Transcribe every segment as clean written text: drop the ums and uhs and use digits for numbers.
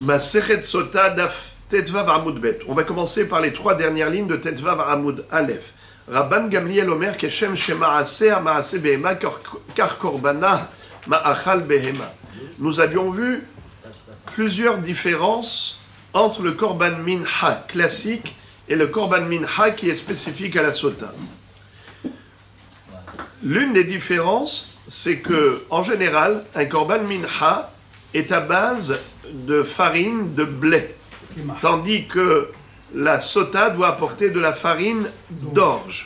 Masechet Sota Daf Tetvav Amud Bet. On va commencer par les trois dernières lignes de Tetvav Amud Aleph. Rabban Gamliel Omer Keshem Shema'aseh Ma'aseh Behema Kar Korbana Ma'achal Behema. Nous avions vu plusieurs différences entre le Korban Mincha classique et le Korban Mincha qui est spécifique à la Sota. L'une des différences, c'est que, en général, un Korban Mincha est à base de farine de blé, tandis que la Sota doit apporter de la farine d'orge.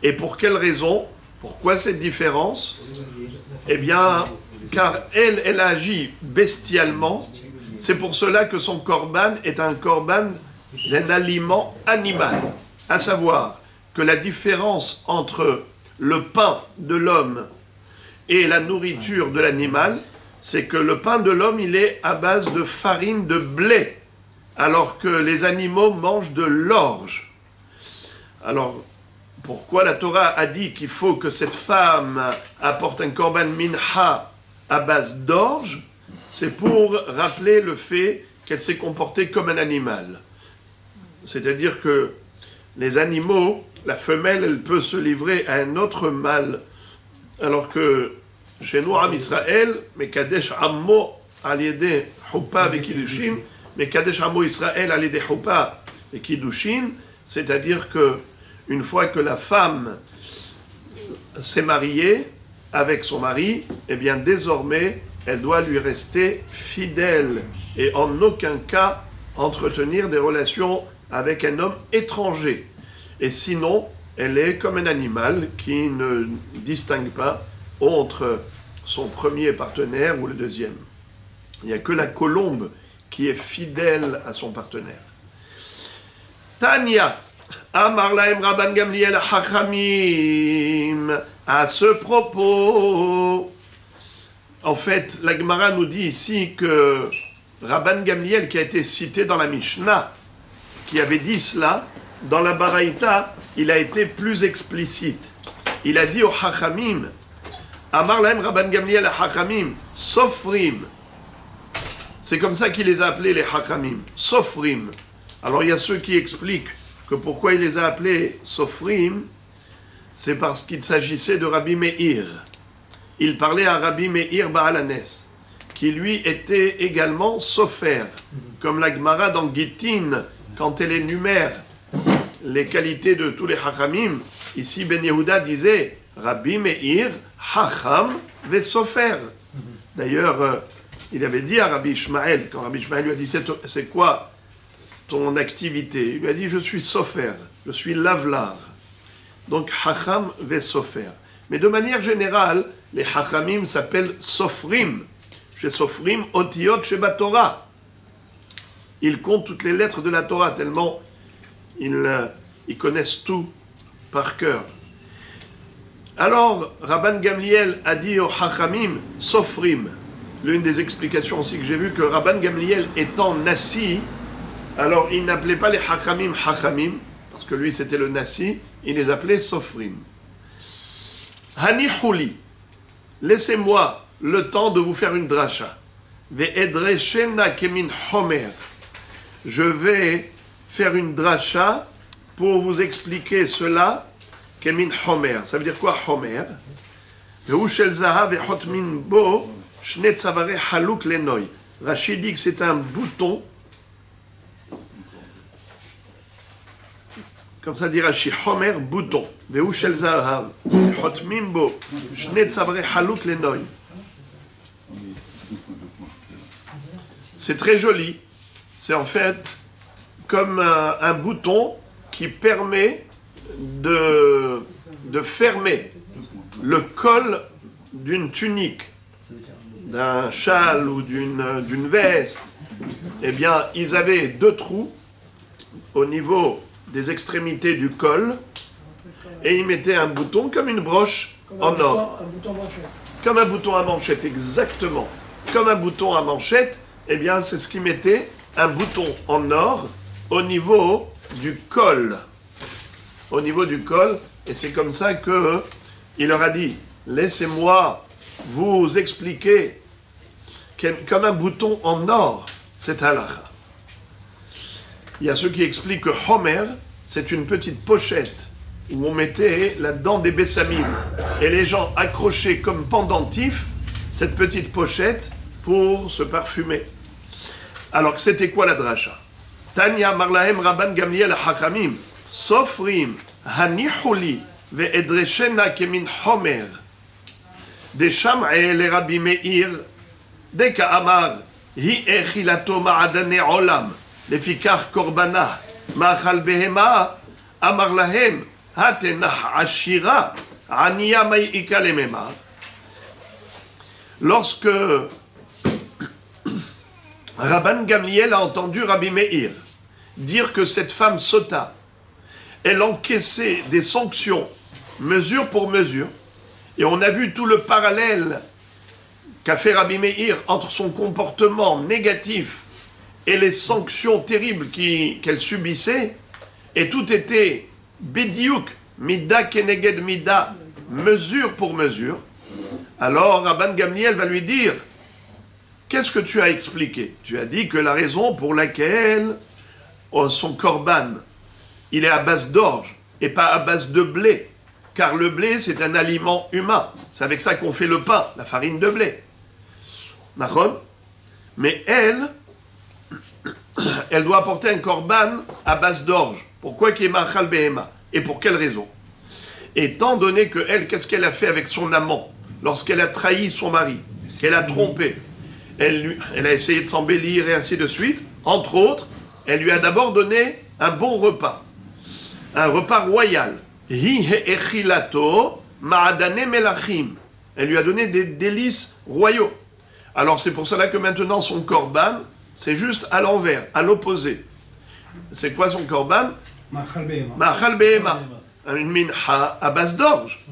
Et pour quelle raison? Pourquoi cette différence? Eh bien, car elle agit bestialement. C'est pour cela que son korban est un korban d'un aliment animal. À savoir que la différence entre le pain de l'homme et la nourriture de l'animal, c'est que le pain de l'homme, il est à base de farine de blé, alors que les animaux mangent de l'orge. Alors, pourquoi la Torah a dit qu'il faut que cette femme apporte un korban mincha à base d'orge? C'est pour rappeler le fait qu'elle s'est comportée comme un animal. C'est-à-dire que les animaux, la femelle, elle peut se livrer à un autre mâle, alors que chez nous, Am Israël, Mekadesh Ammo al-Yedeh Hupa vekidushin, Mekadesh Ammo Israël al-Yedeh Hupa vekidushin, c'est-à-dire que une fois que la femme s'est mariée avec son mari, eh bien désormais, elle doit lui rester fidèle et en aucun cas entretenir des relations avec un homme étranger. Et sinon, elle est comme un animal qui ne distingue pas entre son premier partenaire ou le deuxième. Il n'y a que la colombe qui est fidèle à son partenaire. Tanya, Amar lahem Rabban Gamliel Hachamim. À ce propos, en fait, la Gemara nous dit ici que Rabban Gamliel, qui a été cité dans la Mishnah, qui avait dit cela, dans la Baraïta, il a été plus explicite. Il a dit au Hachamim, Amar lahem Rabban Gamliel Hachamim, Sofrim. C'est comme ça qu'il les a appelés les Hachamim, Sofrim. Alors il y a ceux qui expliquent que pourquoi il les a appelés Sofrim, c'est parce qu'il s'agissait de Rabbi Meir. Il parlait à Rabbi Meir Baalanes, qui lui était également Sofer, comme la Gemara dans Gittin, quand elle énumère les qualités de tous les Hachamim. Ici Ben Yehuda disait Rabbi Meir, Hacham ve Sofer. D'ailleurs, il avait dit à Rabbi Ishmael, quand Rabbi Ishmael lui a dit c'est quoi ton activité? Il lui a dit je suis Sofer, je suis lavelard. Donc Hacham ve Sofer. Mais de manière générale, les Hachamim s'appellent Sofrim. Chez Sofrim, Otiyot Sheba Torah. Ils comptent toutes les lettres de la Torah, tellement ils connaissent tout par cœur. Alors, Rabban Gamliel a dit aux Hachamim, Sofrim. L'une des explications aussi que j'ai vu, que Rabban Gamliel étant Nassi, alors il n'appelait pas les Hachamim Hachamim, parce que lui c'était le Nassi, il les appelait Sofrim. Hanihuli, laissez-moi le temps de vous faire une dracha. Ve'edreshena kemin homer. Je vais faire une dracha pour vous expliquer cela, kemin homer. Ça veut dire quoi homer? Ve'u shel zahav ve'hot min bo shne tzavare haluk lenoy. Rachid dit que c'est un bouton. Comme ça dit Rashi, Homer, bouton. Ve'u shel zahav ve'hot min bo shne tzavare haluk lenoy. C'est très joli. C'est en fait comme un bouton qui permet de fermer le col d'une tunique, d'un châle ou d'une veste. Eh bien, ils avaient deux trous au niveau des extrémités du col et ils mettaient un bouton comme une broche en or. Comme un bouton à manchette, exactement. Comme un bouton à manchette, eh bien, c'est ce qu'ils mettaient, un bouton en or au niveau du col. Au niveau du col, et c'est comme ça qu'il leur a dit, laissez-moi vous expliquer comme un bouton en or. cette halakha. Il y a ceux qui expliquent que Homer, c'est une petite pochette où on mettait là-dedans des bessamim. Et les gens accrochaient comme pendentif cette petite pochette pour se parfumer. Alors que c'était quoi la dracha? Tanya marlahem rabban Gamliel hachamim, sofrim hanihuli ve'edreshena kemin Homer. De Sham'e le Rabbi Meir, deka amar, hi echilato ma'adane olam, lefikach korbana, ma'achal behema, amar lahem, hatenach ashira, aniya mai'ika lemema. Lorsque Rabban Gamliel a entendu Rabbi Meir dire que cette femme sota, elle encaissait des sanctions, mesure pour mesure, et on a vu tout le parallèle qu'a fait Rabbi Meir entre son comportement négatif et les sanctions terribles qu'elle subissait, et tout était bediouk, mida keneged mida, mesure pour mesure. Alors Rabban Gamliel va lui dire, qu'est-ce que tu as expliqué? Tu as dit que la raison pour laquelle son korban, il est à base d'orge et pas à base de blé, car le blé, c'est un aliment humain. C'est avec ça qu'on fait le pain, la farine de blé. D'accord? Mais elle doit apporter un korban à base d'orge. Pourquoi qu'il est machal behema? Et pour quelle raison? Étant donné que elle, qu'est-ce qu'elle a fait avec son amant lorsqu'elle a trahi son mari, qu'elle a trompé? Elle a essayé de s'embellir et ainsi de suite. Entre autres, elle lui a d'abord donné un bon repas. Un repas royal. Elle lui a donné des délices royaux. Alors c'est pour cela que maintenant son korban, c'est juste à l'envers, à l'opposé. C'est quoi son korban? Ma'achal behema. Une minha à base d'orge.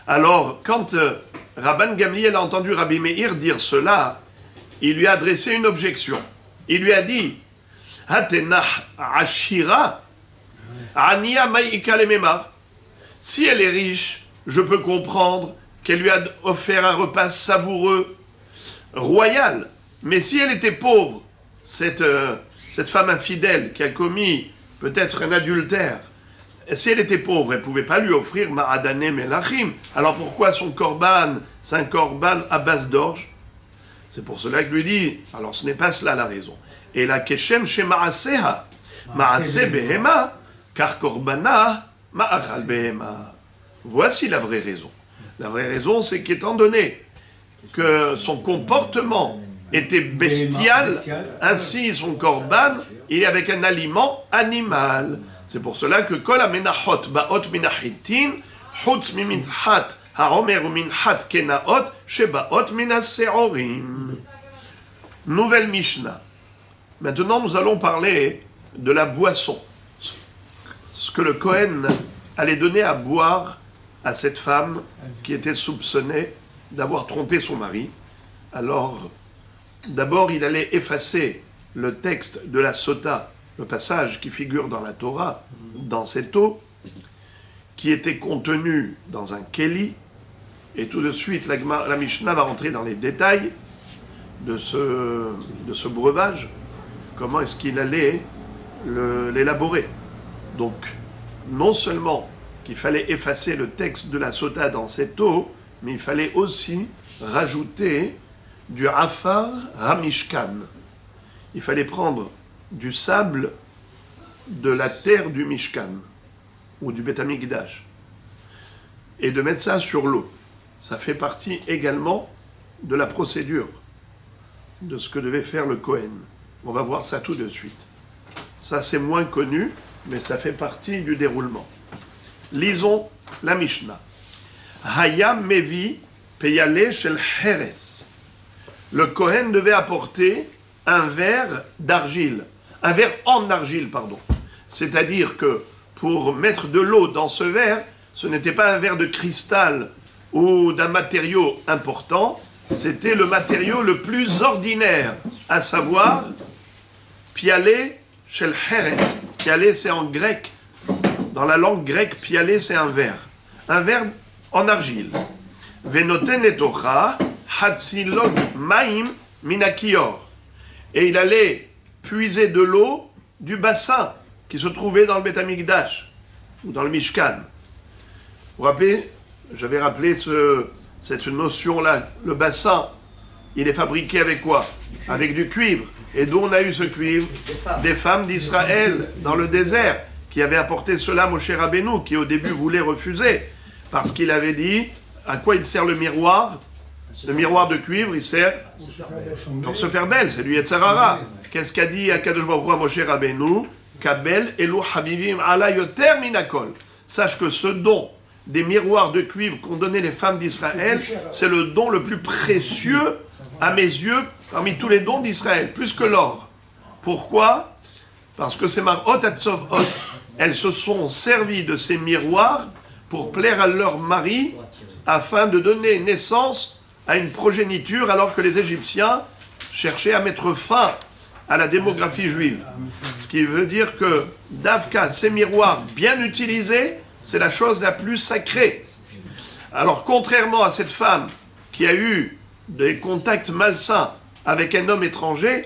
Alors, quand Rabban Gamliel a entendu Rabbi Meir dire cela, il lui a adressé une objection. Il lui a dit, Hatenach ashira, aniya ma'ika lememar. Si elle est riche, je peux comprendre qu'elle lui a offert un repas savoureux, royal. Mais si elle était pauvre, cette femme infidèle qui a commis peut-être un adultère, si elle était pauvre, elle ne pouvait pas lui offrir ma'adane melachim. Alors pourquoi son korban, c'est un korban à base d'orge? C'est pour cela que lui dit, alors ce n'est pas cela la raison. Et la keshem chez ma'aseha, ma'ase behema, car korbana ma'achal behema. Voici la vraie raison. La vraie raison, c'est qu'étant donné que son comportement était bestial, ainsi son korban est avec un aliment animal. C'est pour cela que kol amenachot ba'ot minachitin, chutz miminthat ha'omer u'minthat kenaot, shebaot minaseorim. Nouvelle Mishnah. Maintenant, nous allons parler de la boisson. Ce que le Kohen allait donner à boire à cette femme qui était soupçonnée d'avoir trompé son mari. Alors, d'abord, il allait effacer le texte de la sota, le passage qui figure dans la Torah, dans cette eau, qui était contenu dans un keli, et tout de suite, la Mishnah va rentrer dans les détails de ce breuvage, comment est-ce qu'il allait l'élaborer. Donc, non seulement qu'il fallait effacer le texte de la sota dans cette eau, mais il fallait aussi rajouter du afar hamishkan. Il fallait prendre du sable de la terre du Mishkan, ou du Beth Amikdash, et de mettre ça sur l'eau. Ça fait partie également de la procédure, de ce que devait faire le Kohen. On va voir ça tout de suite. Ça, c'est moins connu, mais ça fait partie du déroulement. Lisons la Mishnah. Hayam mevi peyale shel heres. Le Kohen devait apporter un verre d'argile, un verre en argile, pardon. C'est-à-dire que pour mettre de l'eau dans ce verre, ce n'était pas un verre de cristal ou d'un matériau important, c'était le matériau le plus ordinaire, à savoir pialé shel heres. Pialé, c'est en grec. Dans la langue grecque, pialé, c'est un verre en argile. Venoten letocha hatzilog maim minakior. Et il allait puiser de l'eau du bassin qui se trouvait dans le Beth Amikdash, ou dans le Mishkan. Vous vous rappelez, j'avais rappelé cette notion-là. Le bassin, il est fabriqué avec quoi? Avec du cuivre. Et d'où on a eu ce cuivre? Des femmes d'Israël dans le désert, qui avaient apporté cela à Moshe Rabbeinu, qui au début voulait refuser, parce qu'il avait dit, à quoi il sert le miroir? Le miroir de cuivre, il sert pour se faire belle, c'est du Yetzer Hara. Qu'est-ce qu'a dit Akadosh Baruch Hu à Moshe Rabbeinu? Kabel elu habibim ala yoter minakol. Sache que ce don des miroirs de cuivre qu'ont donné les femmes d'Israël, c'est le don le plus précieux à mes yeux parmi tous les dons d'Israël, plus que l'or. Pourquoi? Parce que c'est Marot Atzov Hot. Elles se sont servies de ces miroirs pour plaire à leur mari afin de donner naissance à une progéniture alors que les Égyptiens cherchaient à mettre fin à la démographie juive. Ce qui veut dire que Davka, ces miroirs bien utilisés, c'est la chose la plus sacrée. Alors contrairement à cette femme qui a eu des contacts malsains avec un homme étranger,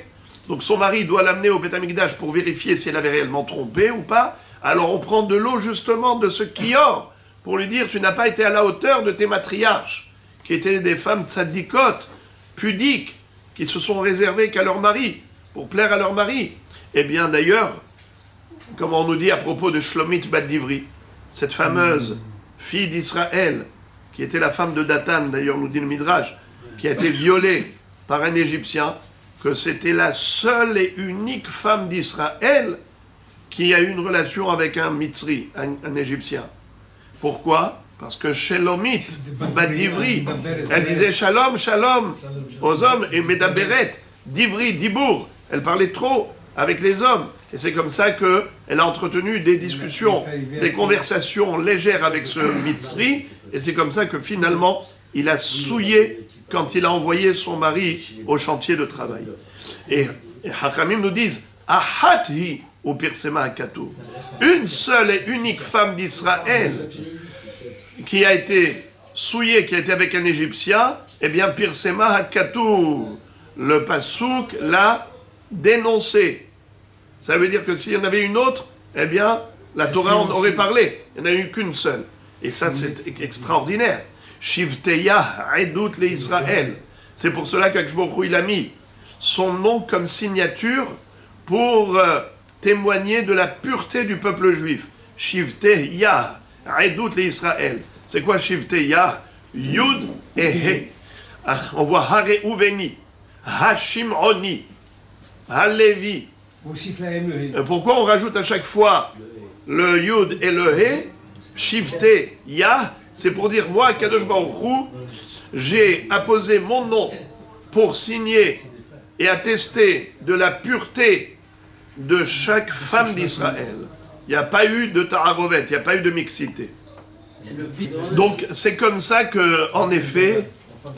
donc son mari doit l'amener au Beth Amikdash pour vérifier si elle avait réellement trompé ou pas, alors on prend de l'eau justement de ce kior pour lui dire tu n'as pas été à la hauteur de tes matriarches, qui étaient des femmes tzadikot, pudiques, qui se sont réservées qu'à leur mari, pour plaire à leur mari. Eh bien d'ailleurs, comme on nous dit à propos de Shlomit Bat Divri, cette fameuse fille d'Israël, qui était la femme de Dathan, d'ailleurs nous dit le Midrash, qui a été violée par un Égyptien, que c'était la seule et unique femme d'Israël qui a eu une relation avec un Mitzri, un Égyptien. Pourquoi? Parce que Shelomit, Bat Divri, elle disait Shalom, Shalom aux hommes, et Medaberet, Divri, Dibour, elle parlait trop avec les hommes. Et c'est comme ça qu'elle a entretenu des discussions, des conversations légères avec ce Mitzri, et c'est comme ça que finalement, il a souillé quand il a envoyé son mari au chantier de travail. Et Hachamim nous disent, Ahathi ou Pirsema Akatou, une seule et unique femme d'Israël qui a été souillée, qui a été avec un Égyptien, eh bien Pirsema Akatou, le Passouk l'a dénoncé. Ça veut dire que s'il y en avait une autre, eh bien la Torah en aurait parlé. Il n'y en a eu qu'une seule. Et ça c'est extraordinaire. Shivteya Edut le Israël. C'est pour cela qu'Akshbochou il a mis son nom comme signature pour témoigner de la pureté du peuple juif. Shivteya Edut le Israël. C'est quoi Shivteya? Yud et He. On voit Hare Uveni, Hashimoni, Halevi. Pourquoi on rajoute à chaque fois le Yud et le He? Shivteya. C'est pour dire, moi, Kadosh Baruch Hu, j'ai apposé mon nom pour signer et attester de la pureté de chaque femme d'Israël. Il n'y a pas eu de ta'arovet, il n'y a pas eu de mixité. Donc, c'est comme ça que, en effet,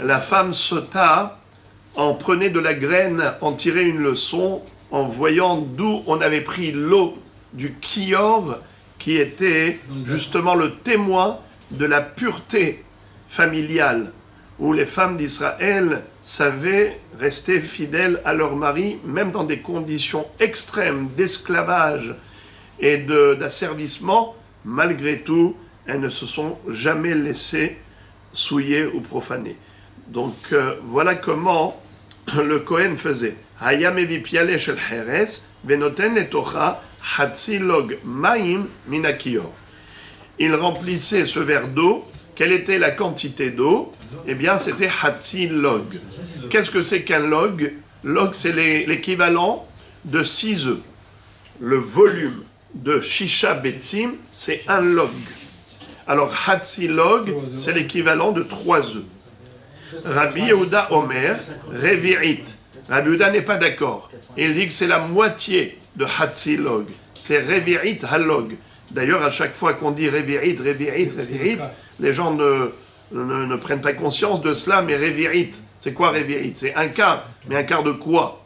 la femme Sota en prenait de la graine, en tirait une leçon, en voyant d'où on avait pris l'eau du Kior, qui était justement le témoin de la pureté familiale, où les femmes d'Israël savaient rester fidèles à leur mari, même dans des conditions extrêmes d'esclavage et d'asservissement. Malgré tout, elles ne se sont jamais laissées souiller ou profaner. Donc voilà comment le Kohen faisait. Hayam evi piale shel cheres venoten etocha hatzi log maim minakior. Il remplissait ce verre d'eau. Quelle était la quantité d'eau? Eh bien, c'était Hatsi log. Qu'est-ce que c'est qu'un log? Log, c'est l'équivalent de 6 œufs. Le volume de Shisha Betzim, c'est un log. Alors, Hatsi log, c'est l'équivalent de 3 œufs. Rabbi Yehuda Omer, Revi'it. Rabbi Yehuda n'est pas d'accord. Il dit que c'est la moitié de Hatsi log. C'est Revi'it halog. D'ailleurs, à chaque fois qu'on dit Revi'it, les gens ne prennent pas conscience de cela, mais Revi'it, c'est quoi Revi'it? C'est un quart, mais un quart de quoi?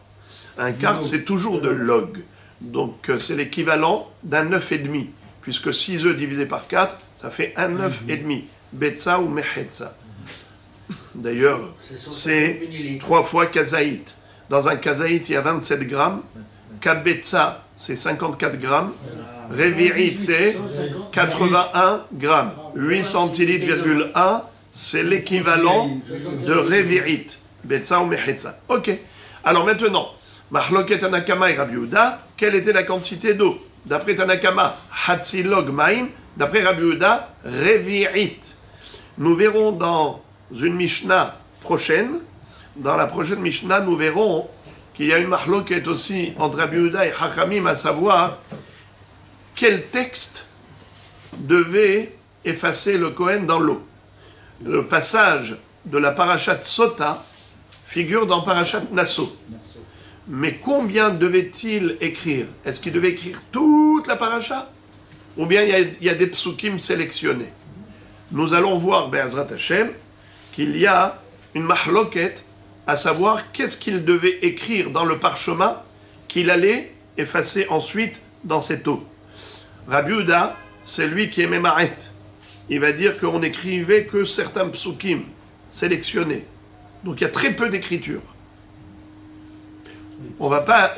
Un quart, c'est toujours de log. Donc, c'est l'équivalent d'un 9,5, puisque 6 œufs divisé par 4, ça fait un 9,5. Betsa ou Mechetza. D'ailleurs, c'est 3 fois Kazaït. Dans un kazaït, il y a 27 grammes. Kabetza, c'est 54 grammes. Revi'it, c'est 81 grammes. 8 centilitres,1, c'est l'équivalent de Revi'it. Betza ou Mechetza. Ok. Alors maintenant, Mahloket Tanakama et Rabbi Yehuda, quelle était la quantité d'eau? D'après Tanakama, Hatzilog Maim. D'après Rabbi Yehuda, Revi'it. Nous verrons dans une Mishnah prochaine, dans la prochaine Mishnah, nous verrons qu'il y a une mahloket aussi entre Rabbi Yehuda et Hachamim, à savoir quel texte devait effacer le Kohen dans l'eau. Le passage de la parashat Sota figure dans parashat Nasso. Mais combien devait-il écrire? Est-ce qu'il devait écrire toute la paracha? Ou bien il y a des psukim sélectionnés? Nous allons voir, Be'ezrat Hashem, qu'il y a une mahloket, à savoir qu'est-ce qu'il devait écrire dans le parchemin qu'il allait effacer ensuite dans cette eau. Rabbi Yehuda, c'est lui qui est Memaret. Il va dire qu'on n'écrivait que certains psukim sélectionnés. Donc il y a très peu d'écriture. On ne va pas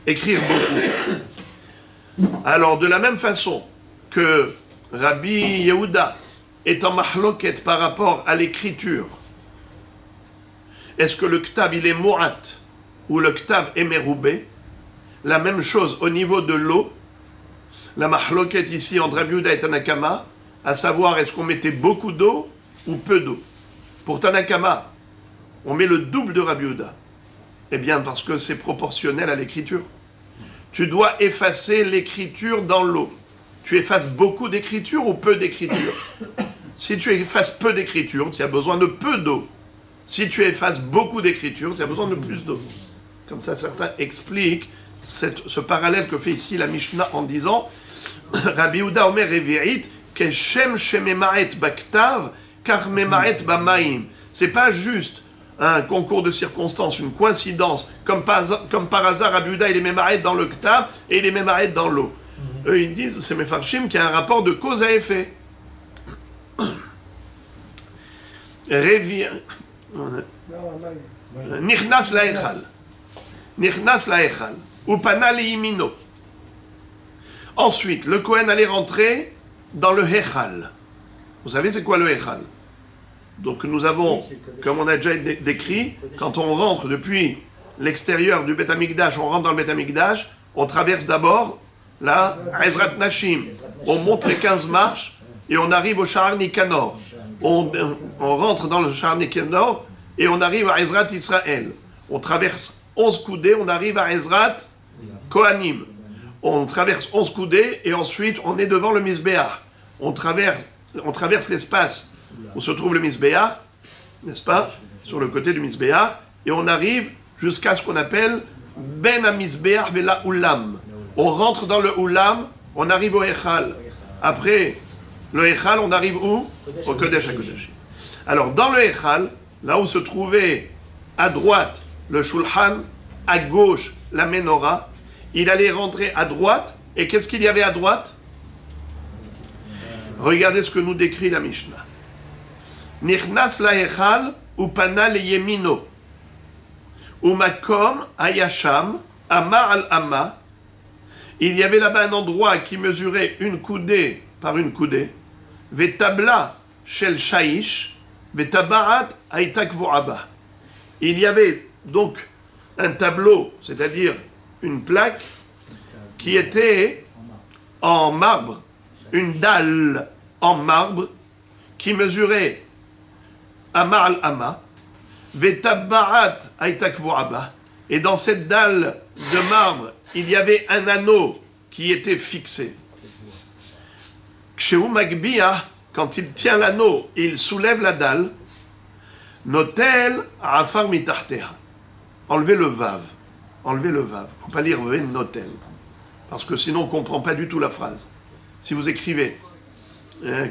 écrire beaucoup. Alors de la même façon que Rabbi Yehuda est en mahloket par rapport à l'écriture, est-ce que le ktab il est mu'at ou le ktab est meroubé? La même chose au niveau de l'eau. La mahloket ici entre Rabbi Yehuda et Tanakama, à savoir est-ce qu'on mettait beaucoup d'eau ou peu d'eau. Pour Tanakama, on met le double de Rabbi Yehuda. Eh bien parce que c'est proportionnel à l'écriture. Tu dois effacer l'écriture dans l'eau. Tu effaces beaucoup d'écriture ou peu d'écriture? Si tu effaces peu d'écriture, tu as besoin de peu d'eau. Si tu effaces beaucoup d'écriture, tu as besoin de plus d'eau. Comme ça, certains expliquent ce parallèle que fait ici la Mishnah en disant Rabbi Yehuda Omer Revi'it Keshem Shememaet Baktav Kar Memaet Bamaim. C'est pas juste un concours de circonstances, une coïncidence, comme par hasard Rabbi Yehuda il est Memaet dans le Ktav et il est Memaet dans l'eau. Eux ils disent, c'est Mefarshim, qu'il y a un rapport de cause à effet. Nichnas laechal. Nichnas laechal. Upana liyimino. Ensuite, le Kohen allait rentrer dans le Hechal. Vous savez c'est quoi le Hechal? Donc nous avons, comme on a déjà décrit, quand on rentre depuis l'extérieur du Beth Amikdash, on rentre dans le Beth Amikdash, on traverse d'abord la Ezrat Nashim. On monte les 15 marches et on arrive au Sha'ar Nikanor. On rentre dans le Sha'ar Nikanor et on arrive à Ezrat Israël. On traverse 11 coudées, on arrive à Ezrat Kohanim. On traverse 11 coudées et ensuite on est devant le Mizbeach. On traverse l'espace où se trouve le Mizbeach, n'est-ce pas, sur le côté du Mizbeach, et on arrive jusqu'à ce qu'on appelle Ben HaMizbeach Vela Ulam. On rentre dans le Ulam, on arrive au Echal. Après le Echal, on arrive où? Au Kodesh HaKodeshim. Alors dans le Echal, là où se trouvait à droite le Shulchan, à gauche la Menorah, il allait rentrer à droite, et qu'est-ce qu'il y avait à droite? Regardez ce que nous décrit la Mishnah. Nichnas laechal upana leyemino umakom ayasham ama al ama. Il y avait là-bas un endroit qui mesurait une coudée par une coudée. Vetabla shel shaish vetabarat aitak vo'aba. Il y avait donc un tableau, c'est-à-dire une plaque qui était en marbre, une dalle en marbre qui mesurait ama al ama, vetabarat aitak vo'aba. Et dans cette dalle de marbre, il y avait un anneau qui était fixé. Kshehu magbia, quand il tient l'anneau, il soulève la dalle. Notel afar mitarteha. Enlevez le vav. Enlevez le vav. Il ne faut pas lire notel. Parce que sinon on ne comprend pas du tout la phrase. Si vous écrivez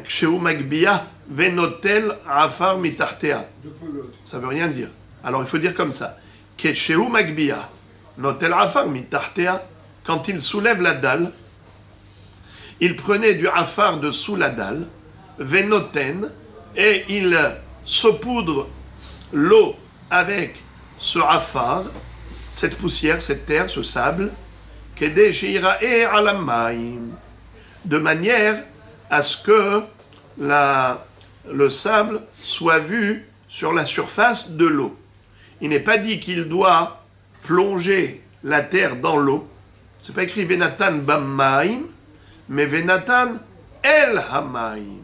Kshehu magbia venotel afar mitarteha, ça ne veut rien dire. Alors il faut dire comme ça. Kshehu magbia notel afar mitarteha. Quand il soulève la dalle, il prenait du afar de sous la dalle, venoten, et il saupoudre l'eau avec ce afar, cette poussière, cette terre, ce sable, Kedei she'ira'e alamayim, de manière à ce que le sable soit vu sur la surface de l'eau. Il n'est pas dit qu'il doit plonger la terre dans l'eau. C'est pas écrit Venatan bamaim, mais Venatan el hamaim.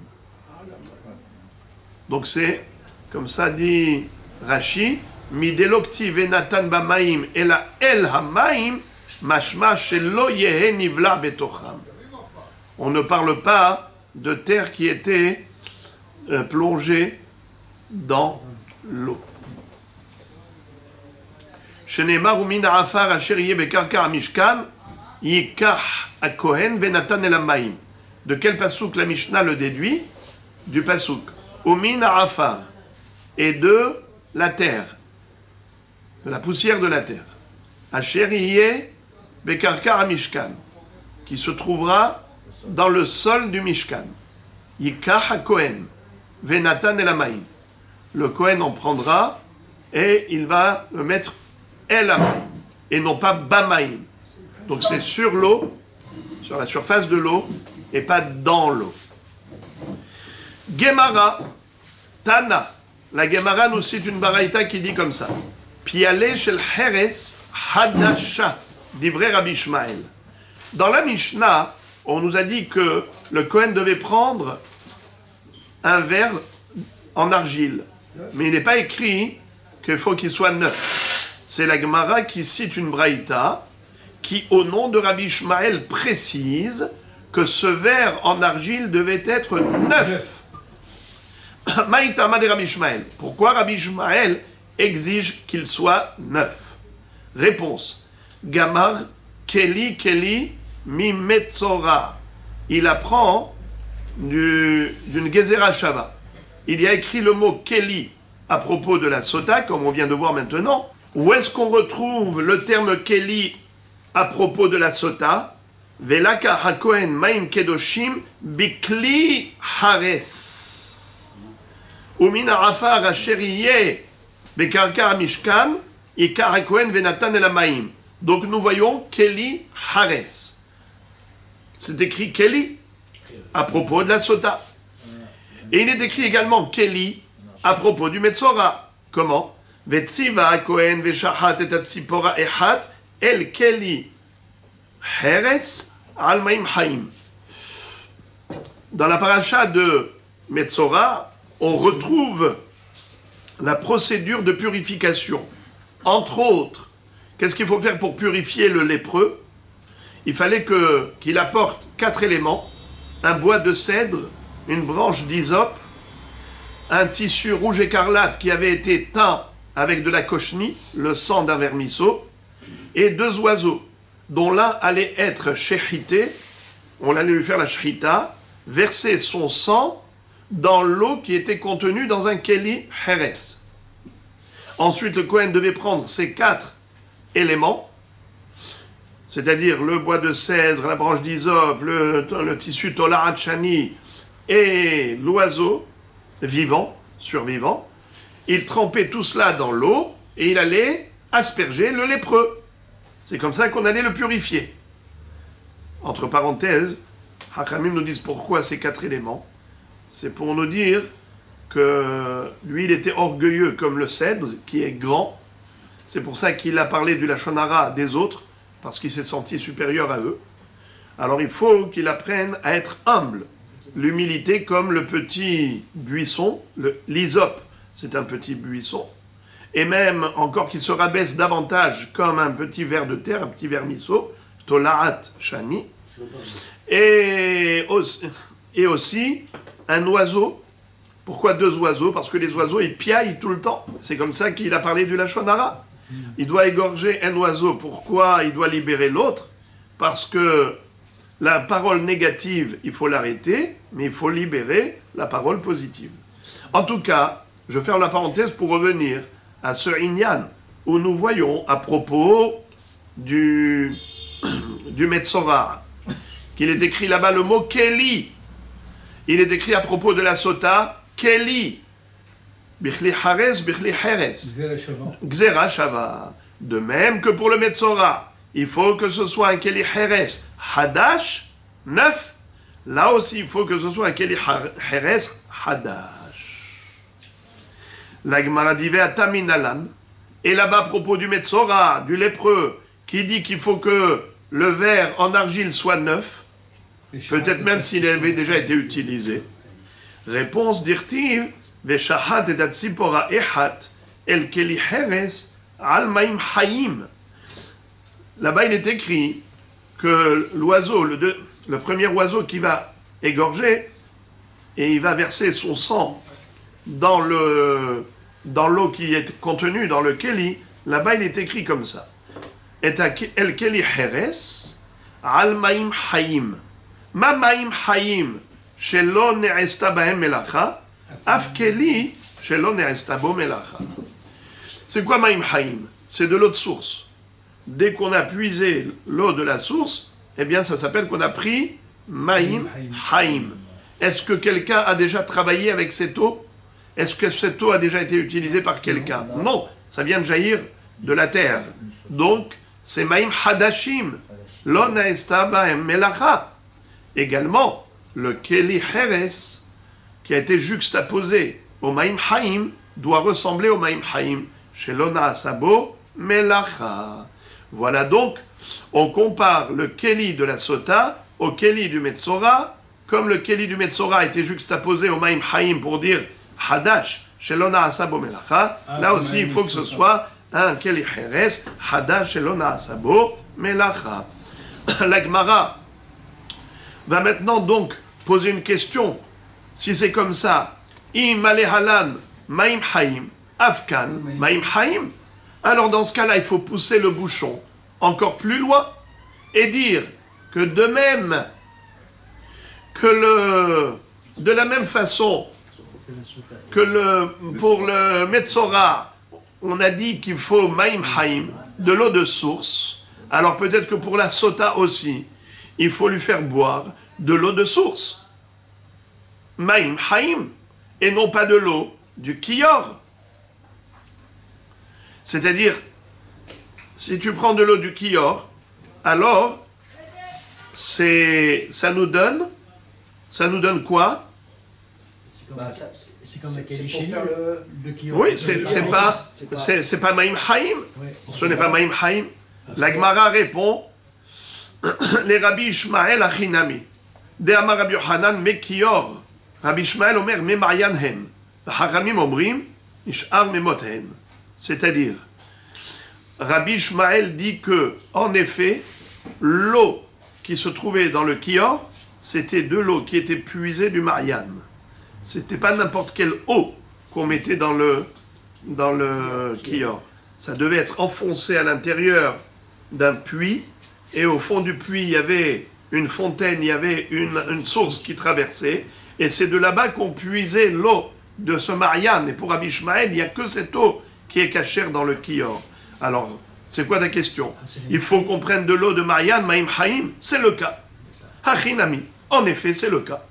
Donc c'est, comme ça dit Rashi, Midelokti Venatan bamaim ela el hamaim, mashma shelo yehe nivla betocham. On ne parle pas de terre qui était plongée dans l'eau. Shenemar umin ha'afar asher yeh bekarka ha'mishkan yikach hakohen venatan el hamaim. De quel pasouk la Mishnah le déduit? Du pasouk umin ha'afar, et de la terre, de la poussière de la terre. Asher yeh bekarka ha'mishkan, qui se trouvera dans le sol du Mishkan. Yikach hakohen venatan el hamaim. Le Kohen en prendra et il va le mettre el hamaim et non pas bamaim. Donc c'est sur l'eau, sur la surface de l'eau et pas dans l'eau. Gemara, Tana. La Gemara nous cite une baraïta qui dit comme ça. Piale shel Heres hadasha, divrei Rabbi Ishmael. Dans la Mishnah, on nous a dit que le Kohen devait prendre un verre en argile. Mais il n'est pas écrit qu'il faut qu'il soit neuf. C'est la Gemara qui cite une braïta qui, au nom de Rabbi Ishmael, précise que ce verre en argile devait être neuf. Maïtama de Rabbi Ishmael. Pourquoi Rabbi Ishmael exige qu'il soit neuf? Réponse. Gamar Keli mi Metzora. Il apprend d'une Gezerah Shava. Il y a écrit le mot Keli à propos de la sota, comme on vient de voir maintenant. Où est-ce qu'on retrouve le terme Keli à propos de la sota? Velaka hakohen maim kedoshim bikli hares. Umin ha'afar asher yeh bekarka ha'mishkan ikar hakohen venatan el hamaim. Donc nous voyons Keli hares. C'est écrit Keli à propos de la sota. Et il est écrit également Keli à propos du Metzora. Comment? Vetziva Kohen veshahat et atzipora echat el Keli Heres al maim haim. Dans la paracha de Metzora, on retrouve la procédure de purification. Entre autres, qu'est-ce qu'il faut faire pour purifier le lépreux? Il fallait qu'il apporte 4 éléments: un bois de cèdre, une branche d'hysope, un tissu rouge écarlate qui avait été teint avec de la cochnie, le sang d'un vermisseau, et 2 oiseaux, dont l'un allait être shechité, on allait lui faire la shechita, verser son sang dans l'eau qui était contenue dans un keli heres. Ensuite, le Kohen devait prendre ces 4 éléments, c'est-à-dire le bois de cèdre, la branche d'hysope, le tissu tolarat shani et l'oiseau vivant, survivant. Il trempait tout cela dans l'eau et il allait asperger le lépreux. C'est comme ça qu'on allait le purifier. Entre parenthèses, Hachamim nous disent pourquoi ces 4 éléments. C'est pour nous dire que lui, il était orgueilleux comme le cèdre, qui est grand. C'est pour ça qu'il a parlé du Lachon Hara des autres, parce qu'il s'est senti supérieur à eux. Alors il faut qu'il apprenne à être humble. L'humilité comme le petit buisson, l'hysope, c'est un petit buisson. Et même encore qu'il se rabaisse davantage comme un petit ver de terre, un petit vermisseau, tolaat shani. Et aussi un oiseau. Pourquoi 2 oiseaux? Parce que les oiseaux, ils piaillent tout le temps. C'est comme ça qu'il a parlé du Lachon Hara. Il doit égorger un oiseau. Pourquoi il doit libérer l'autre? Parce que la parole négative, il faut l'arrêter, mais il faut libérer la parole positive. En tout cas, je ferme la parenthèse pour revenir à ce Inyan, où nous voyons à propos du Metzora, qu'il est écrit là-bas le mot Keli. Il est écrit à propos de la sota, Keli. Bichli Hares, Bichli Heres. Gzera Shava. De même que pour le Metzora, il faut que ce soit un Keli Heres Hadash, neuf. Là aussi, il faut que ce soit un Keli Heres Hadash. La Gemara dit Ve'atamin alan. Et là-bas, à propos du Metzora, du lépreux, qui dit qu'il faut que le verre en argile soit neuf, peut-être même s'il avait déjà été utilisé. Réponse d'Irtiv, Veshahat et Atzipora Ehat, El Keli Heres, Al Maim Haïm. Là-bas, il est écrit que l'oiseau, le premier oiseau qui va égorger, et il va verser son sang dans l'eau qui est contenue dans le Keli, là-bas, il est écrit comme ça. Et El Keli Heres, Al Maim Haïm. Ma Maim Haïm, Shelo Ne'esta Bahem Melacha, Af Keli, Shelo Ne'esta Bo Melacha. C'est quoi Maim Haïm? C'est de l'eau de source. Dès qu'on a puisé l'eau de la source, eh bien ça s'appelle qu'on a pris Maim Haïm. Est-ce que quelqu'un a déjà travaillé avec cette eau? Est-ce que cette eau a déjà été utilisée par quelqu'un? Non, ça vient de jaillir de la terre. Donc, c'est Maim Hadashim. Lo Ne'esta Bahem Melacha. Également, le Keli Heres, qui a été juxtaposé au Maim Haïm, doit ressembler au Maim Haïm. Chez Lona Asabo, Melacha. Voilà donc, on compare le Keli de la Sota au Keli du Metzora, comme le Keli du Metzora a été juxtaposé au Maim Haïm pour dire Hadash, chez Lona Asabo Melacha. Là aussi, il faut que ce soit un Keli Heres, Hadash, chez Lona Asabo Melacha. La Gemara va maintenant donc poser une question. Si c'est comme ça, Im Halan Maim Haïm, Afkan Maim Haïm, alors dans ce cas-là, il faut pousser le bouchon encore plus loin et dire que de même que de la même façon que pour le Metzora, on a dit qu'il faut Maim Haïm, de l'eau de source, alors peut-être que pour la Sota aussi, il faut lui faire boire de l'eau de source. Maim Haïm, et non pas de l'eau du Kiyor. C'est-à-dire, si tu prends de l'eau du Kiyor, alors, ça nous donne quoi? C'est comme la Keli le Kiyor. Oui, c'est pas Maim Haïm. Ce n'est pas Maim Haïm. La Gemara répond, les Rabbi Ishmael Achinami, de Amar Rabbi Yochanan me Kiyor. Rabbi Ishmael omer me Maryan hen. Hachamim omrim, Ishar me mot hen. C'est-à-dire, Rabbi Ishmael dit que, en effet, l'eau qui se trouvait dans le Kiyor, c'était de l'eau qui était puisée du Marianne. C'était pas n'importe quelle eau qu'on mettait dans le Kiyor. Ça devait être enfoncé à l'intérieur d'un puits, et au fond du puits, il y avait une fontaine, il y avait une source qui traversait, et c'est de là-bas qu'on puisait l'eau de ce Marianne. Et pour Rabbi Ishmael, il n'y a que cette eau qui est cachère dans le Kiyor. Alors, c'est quoi ta question? Il faut qu'on prenne de l'eau de Marianne, Maim Haïm, c'est le cas. Hachinami, en effet, c'est le cas.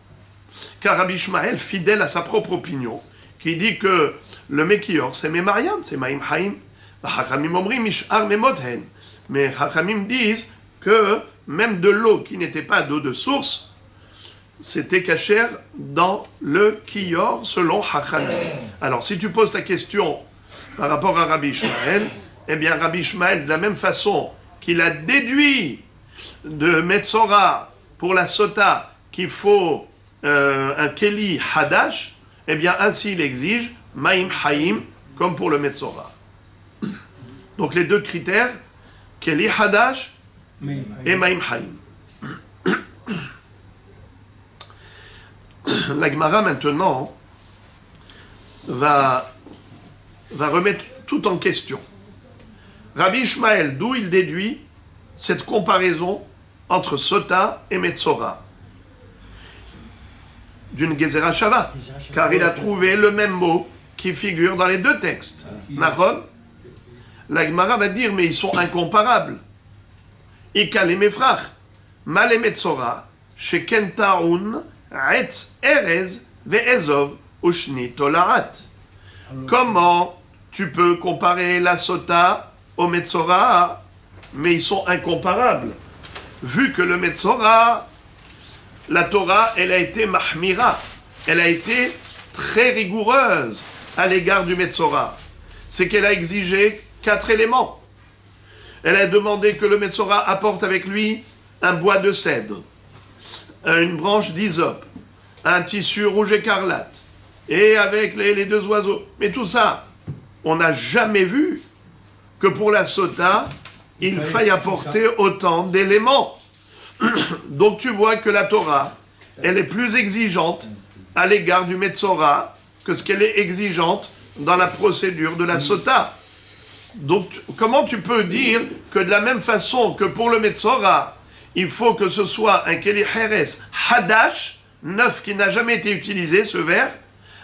Car Rabbi Ishmael, fidèle à sa propre opinion, qui dit que le Mekiyor, c'est Marianne, c'est Maim Haïm. Hachamim omrim mishar memothen. Mais Hachamim disent que même de l'eau qui n'était pas d'eau de source, c'était cachère dans le Kiyor, selon Hachamim. Alors, si tu poses ta question par rapport à Rabbi Ishmael, eh bien, Rabbi Ishmael, de la même façon qu'il a déduit de Metzora pour la Sota qu'il faut un Keli Hadash, eh bien, ainsi il exige Maim Haïm, comme pour le Metzora. Donc, les deux critères, Keli Hadash et Maim Haïm. La Gemara, maintenant, va remettre tout en question. Rabbi Ishmael, d'où il déduit cette comparaison entre Sota et Metzora? D'une Gezerah Shava, car il a trouvé le même mot qui figure dans les deux textes. Nahon? La Gemara va dire, mais ils sont incomparables. Ika le Mefrach, ma le Metzora, sheken ta'un, etz erez, ve'ezov, ushni tolarat. Comment tu peux comparer la Sota au Metzora, mais ils sont incomparables. Vu que le Metzora, la Torah, elle a été mahmira, elle a été très rigoureuse à l'égard du Metzora. C'est qu'elle a exigé 4 éléments. Elle a demandé que le Metzora apporte avec lui un bois de cèdre, une branche d'hysope, un tissu rouge écarlate, et avec les 2 oiseaux. Mais tout ça, on n'a jamais vu que pour la sota, il faille apporter autant d'éléments. Donc tu vois que la Torah, elle est plus exigeante à l'égard du Metzora que ce qu'elle est exigeante dans la procédure de la sota. Donc comment tu peux dire que de la même façon que pour le Metzora, il faut que ce soit un Keli Heres Hadash, neuf, qui n'a jamais été utilisé, ce verre,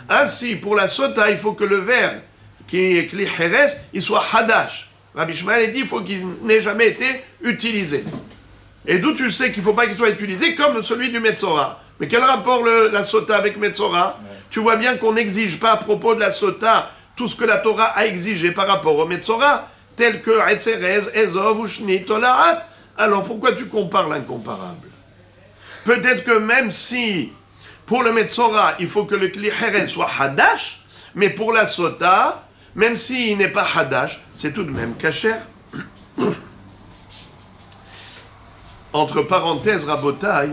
ainsi pour la sota, il faut que le verre qui est Keli Heres, il soit Hadash. Rabbi Ishmael dit il faut qu'il n'ait jamais été utilisé. Et d'où tu sais qu'il ne faut pas qu'il soit utilisé comme celui du Metzora. Mais quel rapport la sota avec Metzora? Tu vois bien qu'on n'exige pas à propos de la sota tout ce que la Torah a exigé par rapport au Metzora, tel que Etzerez, Ezov, Ushni, Tolaat. Alors pourquoi tu compares l'incomparable? Peut-être que même si pour le Metzora, il faut que le Kli Heres soit Hadash, mais pour la sota, même s'il n'est pas Hadash, c'est tout de même kasher. Entre parenthèses, Rabotai,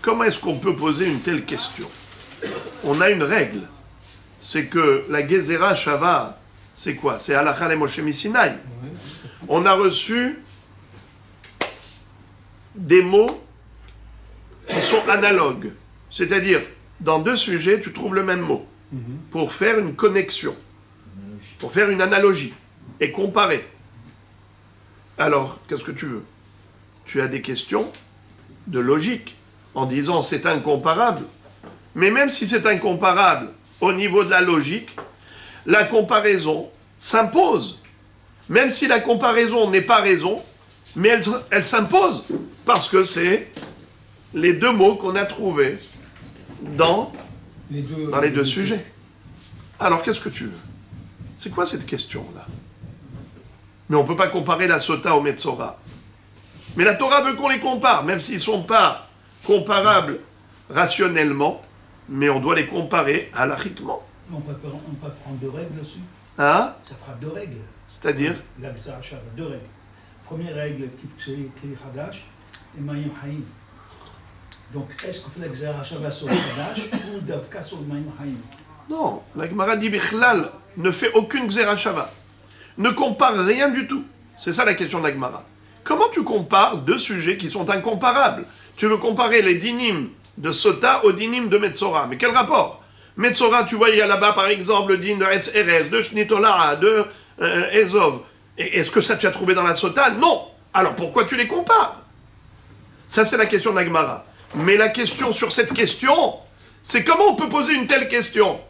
comment est-ce qu'on peut poser une telle question? On a une règle, c'est que la Gezerah Shava, c'est quoi? C'est Halakha le Moshe Misinaï. On a reçu des mots qui sont analogues, c'est-à-dire, dans 2 sujets, tu trouves le même mot, pour faire une connexion, pour faire une analogie, et comparer. Alors, qu'est-ce que tu veux? Tu as des questions de logique, en disant c'est incomparable. Mais même si c'est incomparable, au niveau de la logique, la comparaison s'impose. Même si la comparaison n'est pas raison, mais elle s'impose, parce que c'est les 2 mots qu'on a trouvés dans les 2 sujets. Alors, qu'est-ce que tu veux? C'est quoi cette question-là? Mais on ne peut pas comparer la sota au Metzora. Mais la Torah veut qu'on les compare, même s'ils ne sont pas comparables rationnellement, mais on doit les comparer halachiquement. On peut prendre 2 règles aussi. Hein? Ça fera 2 règles. C'est-à-dire? La Gezerah Shava, 2 règles. Première règle, qu'il faut que c'est Keli Hadash et Mayim Haïm. Donc, est-ce qu'on fait la Gezerah Shava sur le Hadash ou Davka sur le Mayim Haïm? Non, la Gemara dit Bichlal ne fait aucune Gezerah Shava. Ne compare rien du tout. C'est ça la question de la Gemara. Comment tu compares 2 sujets qui sont incomparables? Tu veux comparer les dinim de Sota aux dinim de Metzora. Mais quel rapport? Metzora, tu vois, il y a là-bas par exemple le din de Etz Erez, de Shnitola'a, de Ezov. Et est-ce que ça tu as trouvé dans la Sota? Non. Alors pourquoi tu les compares? Ça c'est la question de la Gemara. Mais la question sur cette question, c'est comment on peut poser une telle question?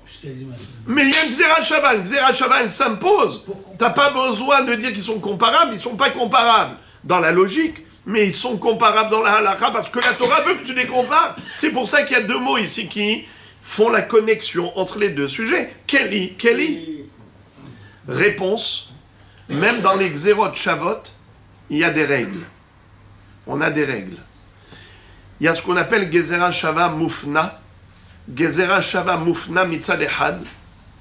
Mais il y a une Gezerah Shava. Une Gezerah Shava, elle s'impose. Tu n'as pas besoin de dire qu'ils sont comparables, ils ne sont pas comparables dans la logique, mais ils sont comparables dans la halakha parce que la Torah veut que tu les compares. C'est pour ça qu'il y a 2 mots ici qui font la connexion entre les 2 sujets. Keli. Réponse, même dans les Xerot Shavot, il y a des règles. On a des règles. Il y a ce qu'on appelle Gezerah Shava Mufna, Gezerah Shava Mufna Mitzad Echad,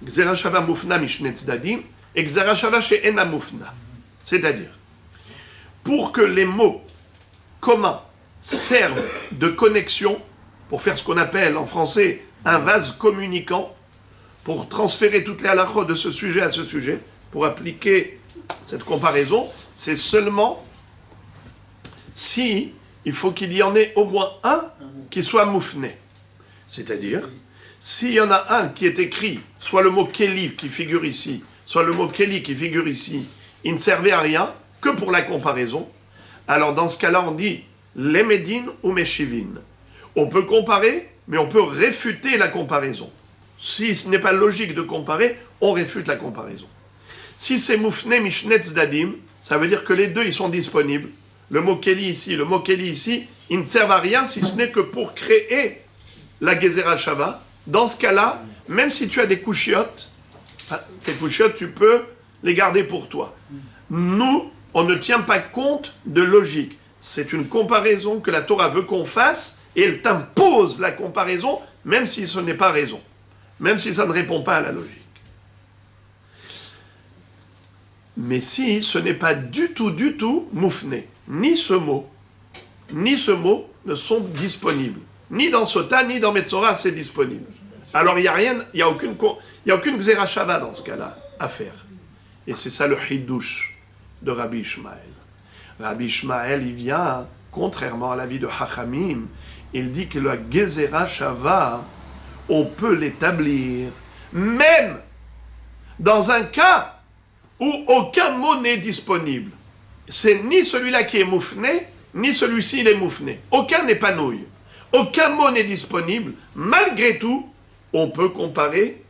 Gezerah Shava Mufna Mishne Tzdadim, et Gezerah Shava She'ena Mufna. C'est-à-dire, pour que les mots communs servent de connexion, pour faire ce qu'on appelle en français un vase communicant, pour transférer toutes les halachot de ce sujet à ce sujet, pour appliquer cette comparaison, c'est seulement si il faut qu'il y en ait au moins un qui soit moufné. C'est-à-dire, s'il y en a un qui est écrit, soit le mot Keli qui figure ici, soit le mot Keli qui figure ici, il ne servait à rien que pour la comparaison. Alors dans ce cas-là, on dit les Médines ou Meshivin. On peut comparer, mais on peut réfuter la comparaison. Si ce n'est pas logique de comparer, on réfute la comparaison. Si c'est Moufne Mishnet Zdadim, ça veut dire que les 2 ils sont disponibles. Le mot Keli ici, le mot Keli ici, ils ne servent à rien si ce n'est que pour créer la Gezerah Shava. Dans ce cas-là, même si tu as des couchiottes, tes couchiottes, tu peux les garder pour toi. Nous, on ne tient pas compte de logique. C'est une comparaison que la Torah veut qu'on fasse et elle t'impose la comparaison, même si ce n'est pas raison, même si ça ne répond pas à la logique. Mais si ce n'est pas du tout moufné, ni ce mot ne sont disponibles. Ni dans Sota, ni dans Metzora, c'est disponible. Alors il n'y a aucune Xerashava dans ce cas-là à faire. Et c'est ça le Hiddush de Rabbi Ishmael. Rabbi Ishmael, il vient, contrairement à l'avis de Hachamim, il dit que la Gezerashava, on peut l'établir, même dans un cas où aucun mot n'est disponible. C'est ni celui-là qui est moufné, ni celui-ci il est moufné. Aucun n'est pas nouille. Aucun mot n'est disponible. Malgré tout, on peut comparer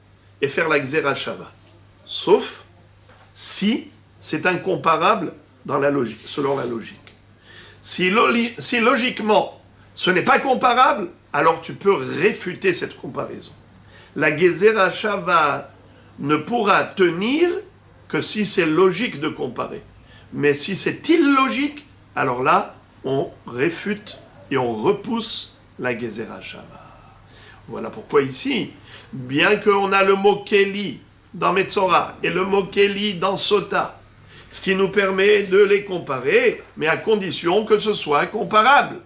et faire la Xerashava. Sauf si c'est incomparable dans la logique, selon la logique. Si logiquement ce n'est pas comparable, alors tu peux réfuter cette comparaison. La Gezerashava ne pourra tenir que si c'est logique de comparer. Mais si c'est illogique, alors là, on réfute et on repousse la Gezerashava. Voilà pourquoi ici, bien qu'on a le mot Keli dans Metzora et le mot Keli dans Sota, ce qui nous permet de les comparer, mais à condition que ce soit comparable.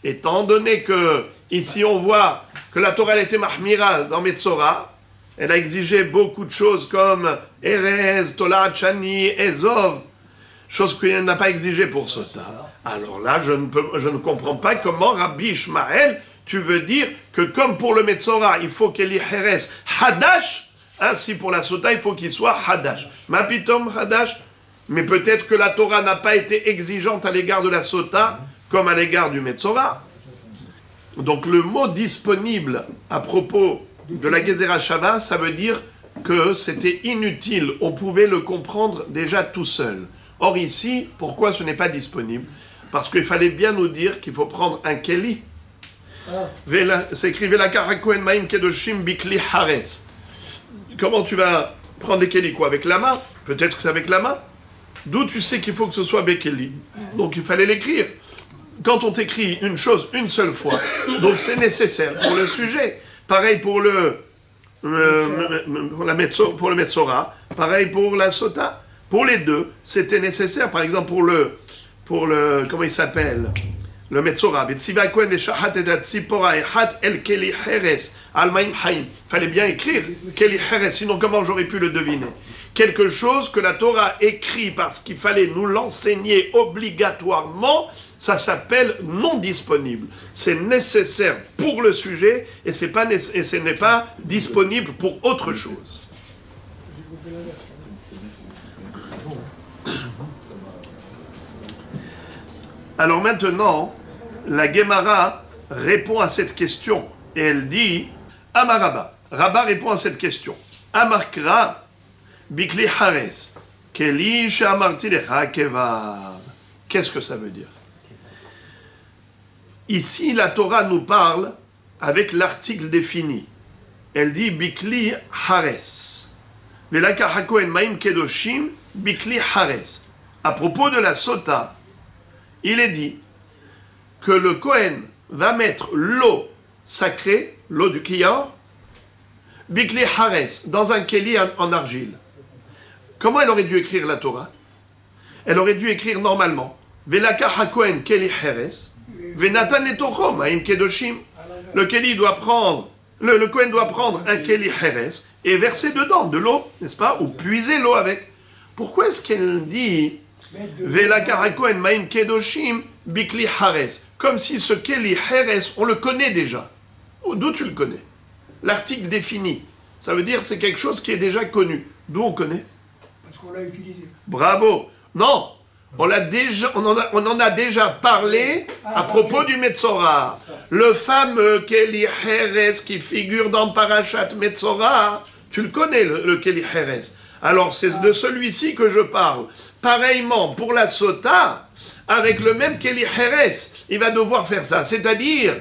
Étant donné que, ici on voit que la Torah était mahmira dans Metzora, elle a exigé beaucoup de choses comme Erez, Tolat, Shani, Ezov, choses qu'elle n'a pas exigé pour Sota. Alors là, je ne comprends pas comment Rabbi Ishmael, tu veux dire que comme pour le Metzora, il faut qu'il y ait Heres Hadash, ainsi pour la Sota, il faut qu'il soit Hadash. Mapitom Hadash, mais peut-être que la Torah n'a pas été exigeante à l'égard de la Sota, comme à l'égard du Metzora. Donc le mot disponible à propos de la Gezerashava, ça veut dire que c'était inutile, on pouvait le comprendre déjà tout seul. Or ici, pourquoi ce n'est pas disponible? Parce qu'il fallait bien nous dire qu'il faut prendre un Keli. C'est écrit Vela Karakoen Maim Kedoshim Bikli Hares. Comment tu vas prendre les Keli quoi? Avec la main? Peut-être que c'est avec la main. D'où tu sais qu'il faut que ce soit Bekeli? Donc il fallait l'écrire. Quand on t'écrit une chose une seule fois, donc c'est nécessaire pour le sujet. Pareil pour le Metzora, pareil pour la Sota. Pour les deux, c'était nécessaire. Par exemple, pour le comment il s'appelle? Le Metzora. Il fallait bien écrire Keli Heres, sinon comment j'aurais pu le deviner? Quelque chose que la Torah écrit parce qu'il fallait nous l'enseigner obligatoirement, ça s'appelle non disponible. C'est nécessaire pour le sujet et ce n'est pas disponible pour autre chose. Alors maintenant, la Gemara répond à cette question et elle dit Amaraba. Rabba répond à cette question. Amarkra bikli hares keli shamarti lecha kevar. Qu'est-ce que ça veut dire? Ici, la Torah nous parle avec l'article défini. Elle dit bikli hares. Velaka hakohen maim kedoshim bikli hares. À propos de la Sota, il est dit que le Kohen va mettre l'eau sacrée, l'eau du Kiyor, Bikli Hares, dans un Keli en argile. Comment elle aurait dû écrire la Torah? Elle aurait dû écrire normalement Velaka HaKohen Keli Hares, Venatan Letochom Haim Kedoshim. Le Keli doit prendre, le Kohen doit prendre un Keli Hares et verser dedans de l'eau, n'est-ce pas? Ou puiser l'eau avec. Pourquoi est-ce qu'elle dit Velaka HaKohen Maim Kedoshim Bikli Hares, comme si ce Keli Hares, on le connaît déjà. D'où tu le connais? L'article défini. Ça veut dire c'est quelque chose qui est déjà connu. D'où on connaît? Parce qu'on l'a utilisé. Bravo. Non, on en a déjà parlé à propos du Metzora. Le fameux Keli Hares qui figure dans Parashat Metzora, tu le connais, le Keli Hares. Alors c'est de celui-ci que je parle. Pareillement, pour la Sota, avec le même Keli Hares, il va devoir faire ça. C'est-à-dire,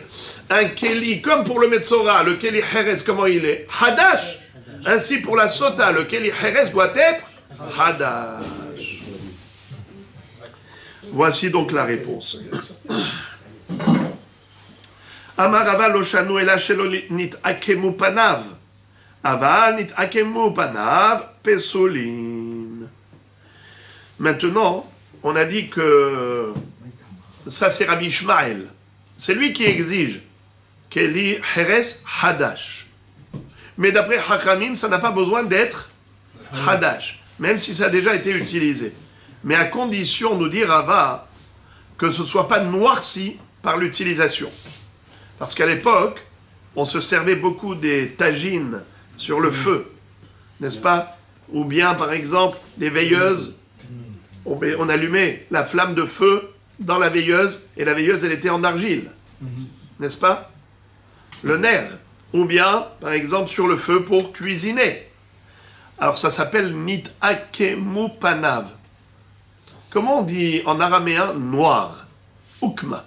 un Keli, comme pour le Metzora, le Keli Hares, comment il est? Hadash. Ainsi pour la Sota, le Keli Hares doit être Hadash. Voici donc la réponse. Amarava loshanu ela shelo nit'akemu panav. Aval nit'akemu panav pesolim. Maintenant, on a dit que ça c'est Rabbi Ishmael. C'est lui qui exige Keli Heres Hadash. Mais d'après Hachamim, ça n'a pas besoin d'être Hadash, même si ça a déjà été utilisé. Mais à condition, nous dit Rava, que ce ne soit pas noirci par l'utilisation. Parce qu'à l'époque, on se servait beaucoup des tagines sur le feu, n'est-ce pas? Ou bien, par exemple, des veilleuses. On allumait la flamme de feu dans la veilleuse, et la veilleuse, elle était en argile, n'est-ce pas? Le nerf. Ou bien, par exemple, sur le feu pour cuisiner. Alors, ça s'appelle nit'akemu panav. Comment on dit en araméen noir? Ukma.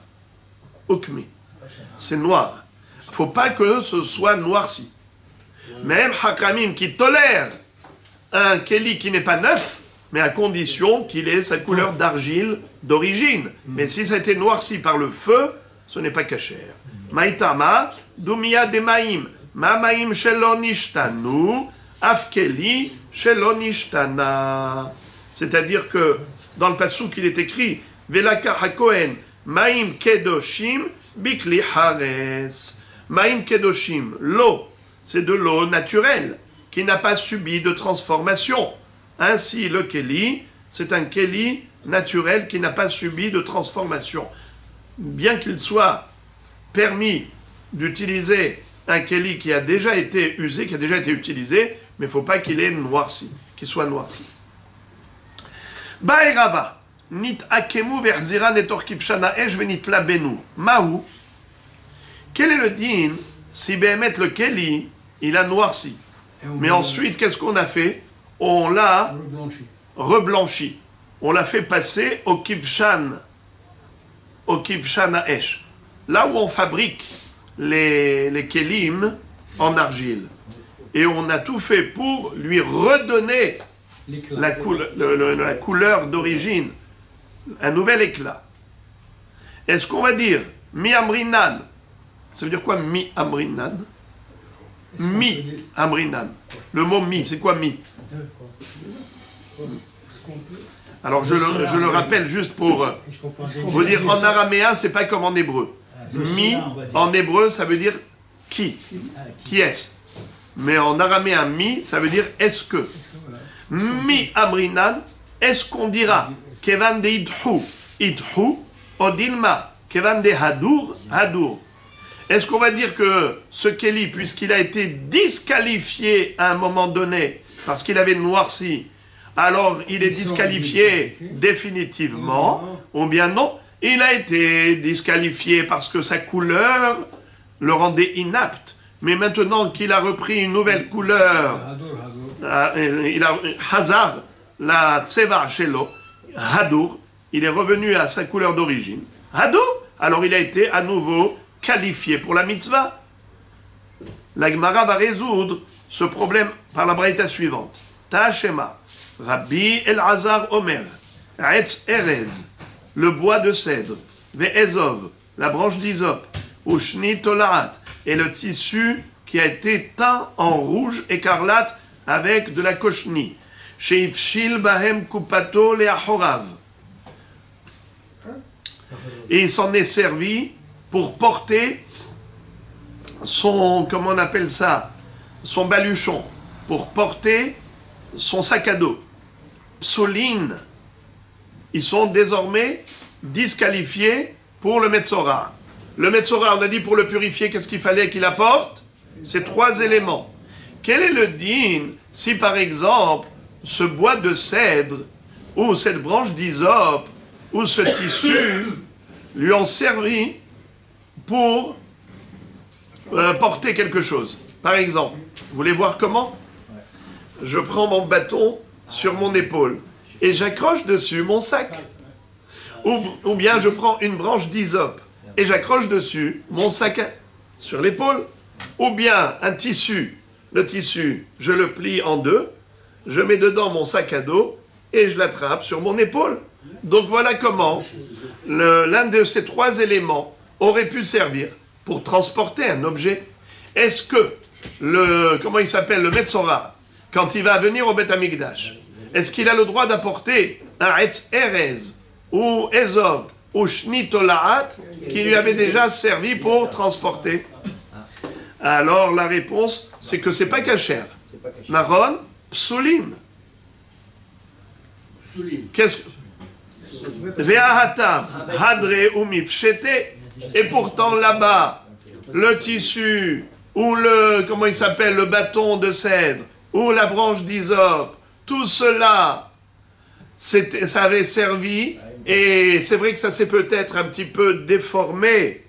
Ukmi. C'est noir. Il ne faut pas que ce soit noirci. Même Hakamim qui tolère un keli qui n'est pas neuf, mais à condition qu'il ait sa couleur d'argile d'origine. Mais si ça a été noirci par le feu, ce n'est pas kasher. Maïtama, dumia de maïm, ma maïm shelo nishtanu, afkeli shelo nishtana. C'est-à-dire que dans le passouk il est écrit Velaka hakohen maïm kedoshim bikli hares. Maïm kedoshim, l'eau, c'est de l'eau naturelle qui n'a pas subi de transformation. Ainsi, le keli, c'est un keli naturel qui n'a pas subi de transformation. Bien qu'il soit permis d'utiliser un keli qui a déjà été usé, qui a déjà été utilisé, mais il ne faut pas qu'il ait noirci, qu'il soit noirci. Ba'erava, nit akemu verzira netor kipshana esh venit labenu. Mahu. Quel est le din si Béhémet le keli, il a noirci? Mais ensuite, qu'est-ce qu'on a fait? On l'a reblanchi. On l'a fait passer au kipshan haesh. Là où on fabrique les kelim en argile. Et on a tout fait pour lui redonner la couleur d'origine, un nouvel éclat. Est-ce qu'on va dire mi amrinan? Ça veut dire quoi mi amrinan? Mi amrinan. Le mot mi, c'est quoi mi? Alors je le rappelle juste pour vous dire, en araméen, c'est pas comme en hébreu. Mi, en hébreu, ça veut dire qui est-ce. Mais en araméen, mi, ça veut dire est-ce que. Mi amrinan, est-ce qu'on dira kevan de idhu, odilma, kevan de hadur. Est-ce qu'on va dire que ce keli, puisqu'il a été disqualifié à un moment donné, parce qu'il avait noirci, alors il est disqualifié définitivement, ou bien non, il a été disqualifié parce que sa couleur le rendait inapte. Mais maintenant qu'il a repris une nouvelle couleur, il a Hazar, la Tseva Shelo, Hadour, il est revenu à sa couleur d'origine. Hadour, alors il a été à nouveau qualifié pour la mitzvah. La Gemara va résoudre ce problème par la braïta suivante. Ta'ashema, Rabbi Elazar Omer, Etz Erez, le bois de cèdre, Ve'ezov, la branche d'hysope, Ushni Tolaat, et le tissu qui a été teint en rouge écarlate avec de la koshni. Sheifshil bahem kupato leachorav. Et il s'en est servi pour porter son, comment on appelle ça, son baluchon, pour porter son sac à dos. Psolin, ils sont désormais disqualifiés pour le Metzora. Le Metzora, on a dit pour le purifier, qu'est-ce qu'il fallait qu'il apporte? Ces trois éléments. Quel est le din si par exemple ce bois de cèdre ou cette branche d'hysope ou ce tissu lui ont servi pour porter quelque chose? Par exemple, vous voulez voir comment? Je prends mon bâton sur mon épaule et j'accroche dessus mon sac. Ou bien je prends une branche d'hysope et j'accroche dessus mon sac sur l'épaule. Ou bien un tissu, le tissu, je le plie en deux, je mets dedans mon sac à dos et je l'attrape sur mon épaule. Donc voilà comment l'un de ces trois éléments aurait pu servir pour transporter un objet. Est-ce que comment il s'appelle, le Metzora, quand il va venir au Beth Amikdash, est-ce qu'il a le droit d'apporter un Etz Erez ou Ezov ou Shnitolaat qui lui avait déjà servi pour transporter? Alors la réponse, c'est que c'est pas kasher. Naron, psulim. Qu'est-ce que... Ve'ahatam, hadre ou mifshete. Et pourtant là-bas, le tissu, ou comment il s'appelle, le bâton de cèdre, ou la branche d'hysope, tout cela, ça avait servi, et c'est vrai que ça s'est peut-être un petit peu déformé,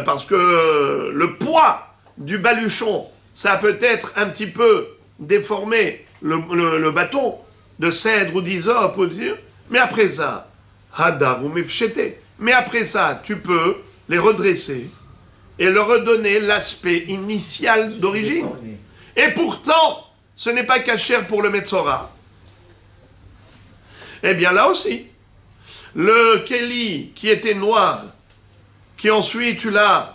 parce que le poids du baluchon, ça a peut-être un petit peu déformé le bâton de cèdre ou d'hysope, mais après ça, hadar ou mifshete, mais après ça, tu peux les redresser et leur redonner l'aspect initial d'origine. Et pourtant, ce n'est pas cachère pour le Metzora. Eh bien là aussi, le Kéli qui était noir, qui ensuite tu as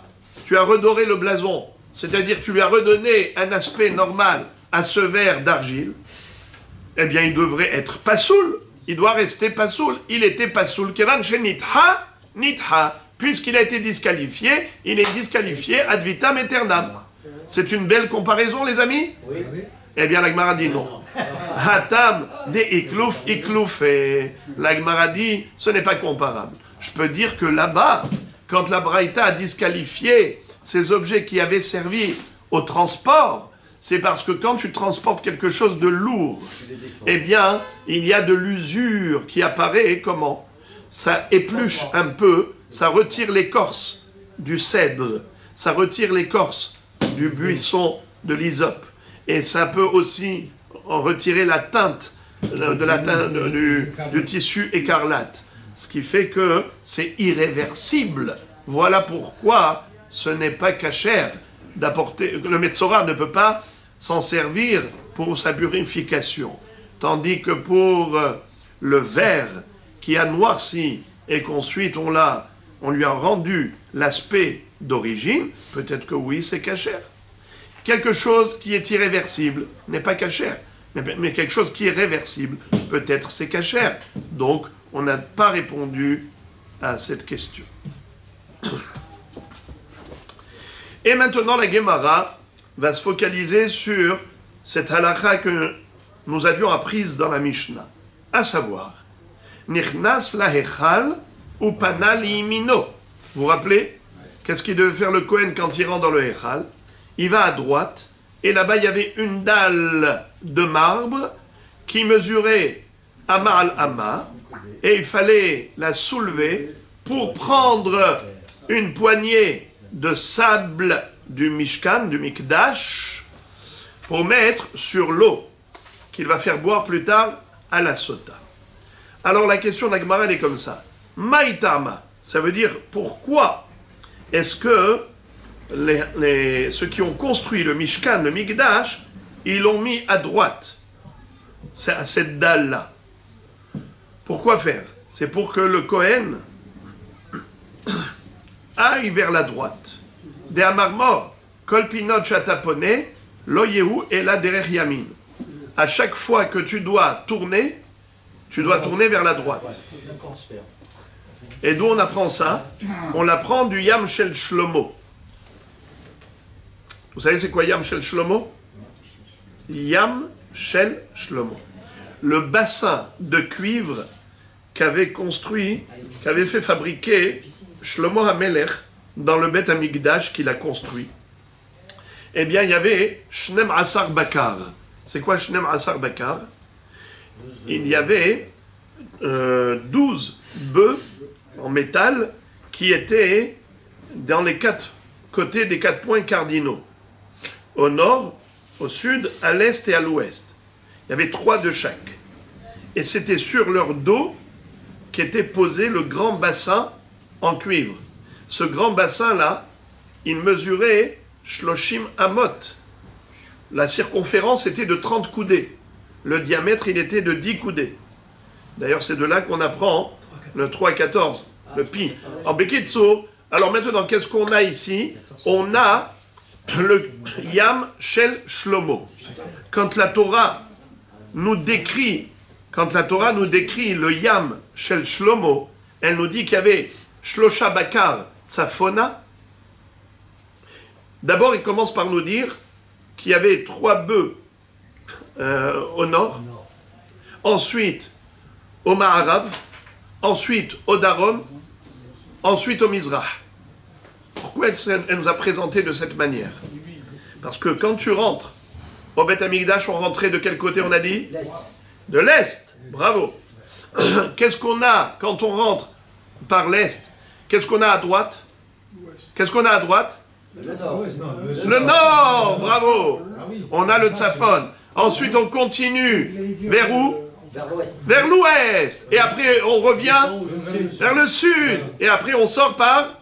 redoré le blason, c'est-à-dire tu lui as redonné un aspect normal à ce verre d'argile, eh bien il devrait être pasoul, il doit rester pasoul. Il était pasoul, kevan chez nitha, puisqu'il a été disqualifié, il est disqualifié ad vitam aeternam. C'est une belle comparaison, les amis? Oui. Eh bien, la Gemara dit non. Hatam de iklouf. Et la Gemara dit, ce n'est pas comparable. Je peux dire que là-bas, quand la Braïta a disqualifié ces objets qui avaient servi au transport, c'est parce que quand tu transportes quelque chose de lourd, eh bien, il y a de l'usure qui apparaît. Et comment? Ça épluche un peu, ça retire l'écorce du cèdre, ça retire l'écorce du buisson de l'hysope. Et ça peut aussi retirer la teinte, du tissu écarlate. Ce qui fait que c'est irréversible. Voilà pourquoi ce n'est pas cachère d'apporter. Le Metzora ne peut pas s'en servir pour sa purification. Tandis que pour le verre qui a noirci et qu'ensuite on lui a rendu l'aspect d'origine, peut-être que oui, c'est cachère. Quelque chose qui est irréversible n'est pas cachère, mais quelque chose qui est réversible, peut-être c'est cachère. Donc, on n'a pas répondu à cette question. Et maintenant, la Gemara va se focaliser sur cette halakha que nous avions apprise dans la Mishnah, à savoir, Nichnas la hechal ou pana liimino. Vous vous rappelez? Qu'est-ce qu'il devait faire le Kohen quand il rentre dans le hechal? Il va à droite, et là-bas il y avait une dalle de marbre qui mesurait ama al ama, et il fallait la soulever pour prendre une poignée de sable du Mishkan, du Mikdash, pour mettre sur l'eau qu'il va faire boire plus tard à la sota. Alors la question de la Gemara, elle est comme ça. Maïtama, ça veut dire pourquoi est-ce que ceux qui ont construit le Mishkan, le Mikdash, ils l'ont mis à droite, à cette dalle-là. Pourquoi faire? C'est pour que le Kohen aille vers la droite. De Amarmor, Kolpinot Chatapone, Loyehu et la Derech Yamin. À chaque fois que tu dois tourner vers la droite. Et d'où on apprend ça? On l'apprend du Yam Shel Shlomo. Vous savez c'est quoi Yam Shel Shlomo? Yam Shel Shlomo. Le bassin de cuivre qu'avait fait fabriquer Shlomo HaMelech dans le Beth Amikdash qu'il a construit. Eh bien, il y avait Shnem Asar Bakar. C'est quoi Shnem Asar Bakar? Il y avait 12 bœufs en métal qui étaient dans les 4 côtés des 4 points cardinaux. Au nord, au sud, à l'est et à l'ouest. Il y avait 3 de chaque. Et c'était sur leur dos qu'était posé le grand bassin en cuivre. Ce grand bassin-là, il mesurait Shloshim Amot. La circonférence était de 30 coudées. Le diamètre, il était de 10 coudées. D'ailleurs, c'est de là qu'on apprend le 3-14, le pi. En Bekitso, alors maintenant, qu'est-ce qu'on a ici? On a le Yam Shel Shlomo. Quand la Torah nous décrit le Yam Shel Shlomo, elle nous dit qu'il y avait Shlosha Bakar Tzafona. D'abord, il commence par nous dire qu'il y avait 3 bœufs au nord, ensuite au Ma'arav, ensuite au Darom, ensuite au Mizrah. Pourquoi elle nous a présenté de cette manière? Parce que quand tu rentres au Beth Amikdash, on rentrait de quel côté, on a dit? De l'Est. Bravo. Qu'est-ce qu'on a quand on rentre par l'Est? Qu'est-ce qu'on a à droite? Qu'est-ce qu'on a à droite? Le nord. Bravo. On a le Tzafon. Ensuite, on continue vers où? Vers l'ouest. Et après, on revient vers le sud. Et après, on sort par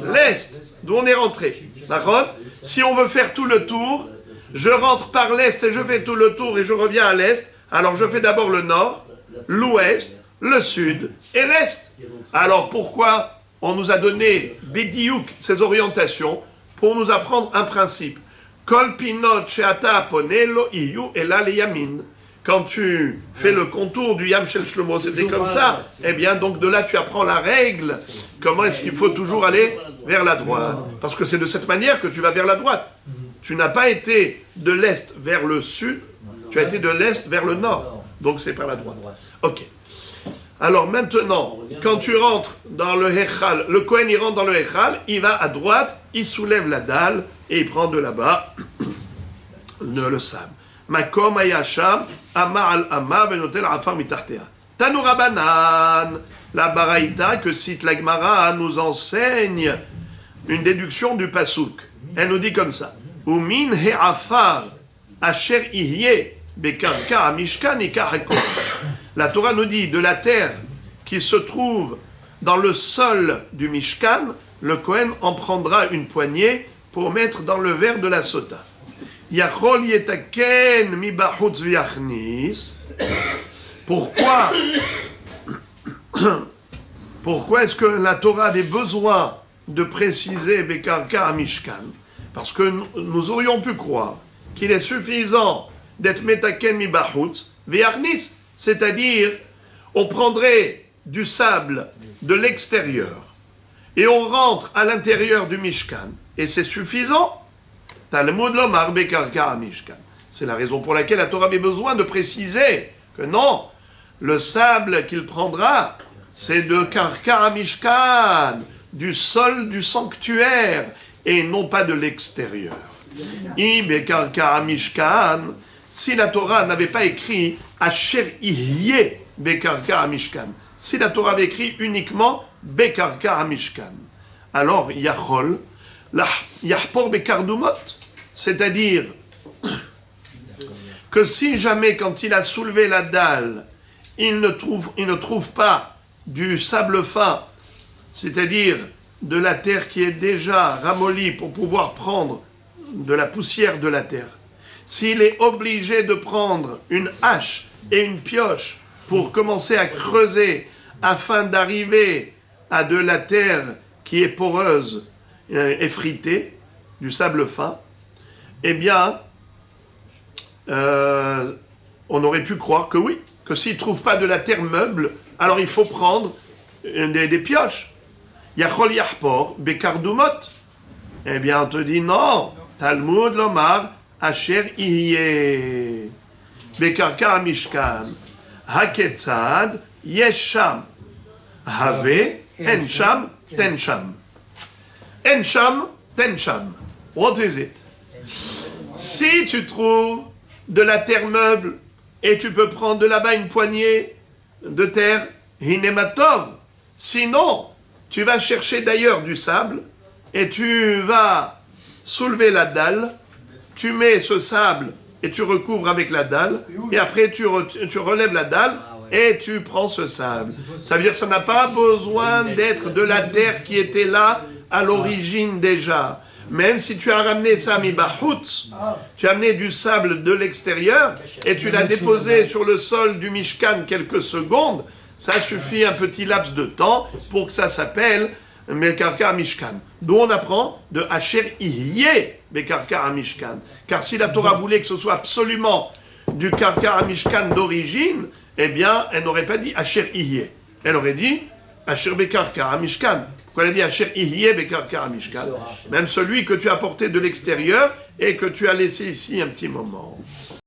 l'est, d'où on est rentré. D'accord? Si on veut faire tout le tour, je rentre par l'est et je fais tout le tour et je reviens à l'est. Alors, je fais d'abord le nord, l'ouest, le sud et l'est. Alors, pourquoi on nous a donné Bidiouk, ces orientations, pour nous apprendre un principe. Kol pinot sheata ponelo iyu ela yamin. Quand tu fais le contour du Yam Shel Shlomo, c'était comme ça. Eh bien, donc de là, tu apprends la règle. Comment est-ce qu'il faut toujours aller vers la droite? Parce que c'est de cette manière que tu vas vers la droite. Tu n'as pas été de l'est vers le sud, tu as été de l'est vers le nord. Donc c'est par la droite. Ok. Alors maintenant, quand tu rentres dans le Hechal, le Kohen il rentre dans le Hechal, il va à droite, il soulève la dalle et il prend de là-bas le sable. Makom ayasham, ama al ama, benotel afar mitartea. Tanu Rabanan, la baraïta que cite la Gemara nous enseigne une déduction du Pasuk. Elle nous dit comme ça. Umin he'afar asher ihye bekarka amishkan ikahako. La Torah nous dit de la terre qui se trouve dans le sol du Mishkan, le Kohen en prendra une poignée pour mettre dans le verre de la sota. Yachol yetaken mi bachutz v'yachnis. Pourquoi est-ce que la Torah avait besoin de préciser Bekarka à Mishkan? Parce que nous aurions pu croire qu'il est suffisant d'être metaken mi bachutz v'yachnis, c'est-à-dire on prendrait du sable de l'extérieur et on rentre à l'intérieur du Mishkan et c'est suffisant. Talmud lomar bekarka mishkan. C'est la raison pour laquelle la Torah avait besoin de préciser que non, le sable qu'il prendra, c'est de karka mishkan, du sol du sanctuaire, et non pas de l'extérieur. I bekarka mishkan, si la Torah n'avait pas écrit asher ihye bekarka mishkan, si la Torah avait écrit uniquement bekarka mishkan, alors yachol yahpor bekardumot. C'est-à-dire que si jamais, quand il a soulevé la dalle, il ne trouve pas du sable fin, c'est-à-dire de la terre qui est déjà ramollie pour pouvoir prendre de la poussière de la terre, s'il est obligé de prendre une hache et une pioche pour commencer à creuser afin d'arriver à de la terre qui est poreuse, effritée, du sable fin, eh bien, on aurait pu croire que oui, que s'il ne trouve pas de la terre meuble, alors il faut prendre des pioches. Yachol yahpor bekardumot. Eh bien, on te dit non. Talmud lomar asher ihye bekarka mishkan haketzad yesham have ensham tensham. Ensham tensham. What is it? Si tu trouves de la terre meuble et tu peux prendre de là-bas une poignée de terre, hinematov. Sinon, tu vas chercher d'ailleurs du sable et tu vas soulever la dalle, tu mets ce sable et tu recouvres avec la dalle et après tu relèves la dalle et tu prends ce sable. Ça veut dire que ça n'a pas besoin d'être de la terre qui était là à l'origine déjà. Même si tu as ramené ça mi bahutz, tu as amené du sable de l'extérieur et tu l'as déposé sur le sol du Mishkan quelques secondes, ça suffit un petit laps de temps pour que ça s'appelle Bekarka Mishkan. D'où on apprend de Asher Ihyeh Bekarka Mishkan. Car si la Torah voulait que ce soit absolument du Karka Mishkan d'origine, eh bien, elle n'aurait pas dit Asher Ihyeh. Elle aurait dit Asher Bekarka Mishkan. Pourquoi elle a dit Asher Ihyeh Bekarka Mishkan? Même celui que tu as porté de l'extérieur et que tu as laissé ici un petit moment.